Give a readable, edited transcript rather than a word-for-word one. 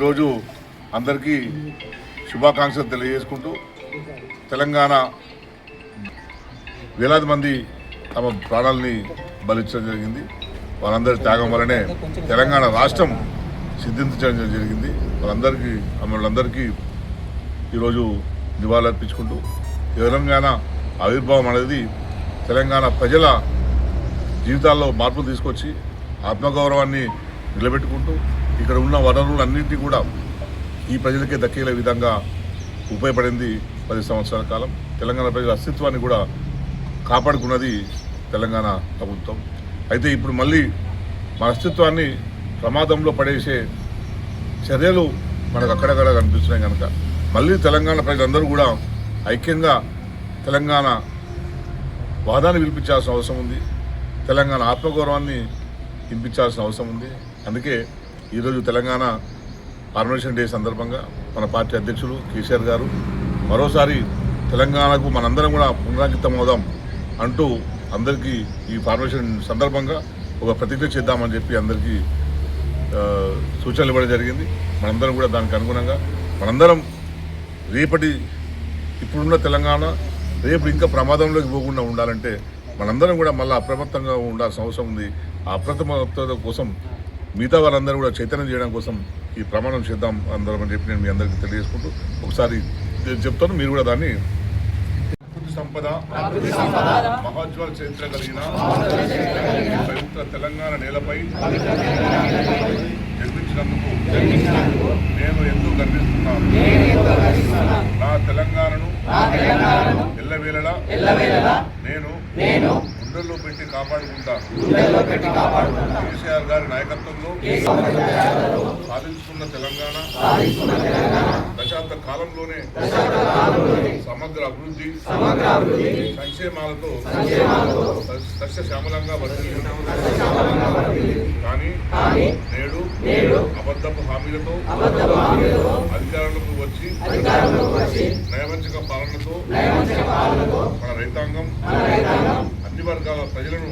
ఈరోజు అందరికీ శుభాకాంక్షలు తెలియజేసుకుంటూ తెలంగాణ వేలాది మంది తమ ప్రాణాలని బలించడం జరిగింది. వాళ్ళందరి త్యాగం వల్లనే తెలంగాణ రాష్ట్రం సిద్ధించడం జరిగింది. వాళ్ళందరికీ ఈరోజు నివాళులర్పించుకుంటూ తెలంగాణ ఆవిర్భావం అనేది తెలంగాణ ప్రజల జీవితాల్లో మార్పులు తీసుకొచ్చి ఆత్మగౌరవాన్ని నిలబెట్టుకుంటూ ఇక్కడ ఉన్న వనరులన్నింటినీ కూడా ఈ ప్రజలకే దక్కేలే విధంగా ఉపయోగపడింది 10 సంవత్సరాల కాలం. తెలంగాణ ప్రజల అస్తిత్వాన్ని కూడా కాపాడుకున్నది తెలంగాణ ప్రభుత్వం. అయితే ఇప్పుడు మళ్ళీ మన అస్తిత్వాన్ని ప్రమాదంలో పడేసే చర్యలు మనకు అక్కడక్కడ కనిపిస్తున్నాయి. కనుక మళ్ళీ తెలంగాణ ప్రజలందరూ కూడా ఐక్యంగా తెలంగాణ వాదాన్ని వినిపించాల్సిన అవసరం ఉంది. తెలంగాణ ఆత్మగౌరవాన్ని వినిపించాల్సిన అవసరం ఉంది. అందుకే ఈరోజు తెలంగాణ ఫార్మేషన్ డే సందర్భంగా మన పార్టీ అధ్యక్షులు కేసీఆర్ గారు మరోసారి తెలంగాణకు మనందరం కూడా పునరాంకితం అవుదాం అంటూ అందరికీ ఈ ఫార్మేషన్ సందర్భంగా ఒక ప్రతిజ్ఞ చేద్దామని చెప్పి అందరికీ సూచనలు ఇవ్వడం జరిగింది. మనందరం కూడా దానికి అనుగుణంగా మనందరం ఇప్పుడున్న తెలంగాణ రేపు ఇంకా ప్రమాదంలోకి పోకుండా ఉండాలంటే మనందరం కూడా మళ్ళీ అప్రమత్తంగా ఉండాల్సిన అవసరం ఉంది. ఆ అప్రమత్తత కోసం మిగతా వాళ్ళందరూ కూడా చైతన్యం చేయడం కోసం ఈ ప్రమాణం చేద్దాం అందరం అని చెప్పి నేను మీ అందరికీ తెలియజేసుకుంటూ ఒకసారి చెప్తాను. మీరు కూడా దాన్ని సంపద మహోజ్వల చరిత్ర కలిగిన పవిత్ర తెలంగాణ నేలపై జన్మించినందుకు నేను ఎంతో గర్విస్తున్నాను. నా తెలంగాణను ఎల్లవేళలా నేను గుండెల్లో పెట్టి కాపాడుకుంటాను. కేసీఆర్ గారి నాయకత్వంలో సాధించుకున్న తెలంగాణ దశాబ్ద కాలంలోనే సమగ్ర అభివృద్ధి సంక్షేమాలతో సస్యశ్యామలంగా వర్తిల్లింది. కానీ నేడు అబద్ధపు హామీలతో అధికారంలోకి వచ్చి నయవంచక పాలనతో మన రైతాంగం అన్ని వర్గాల ప్రజలను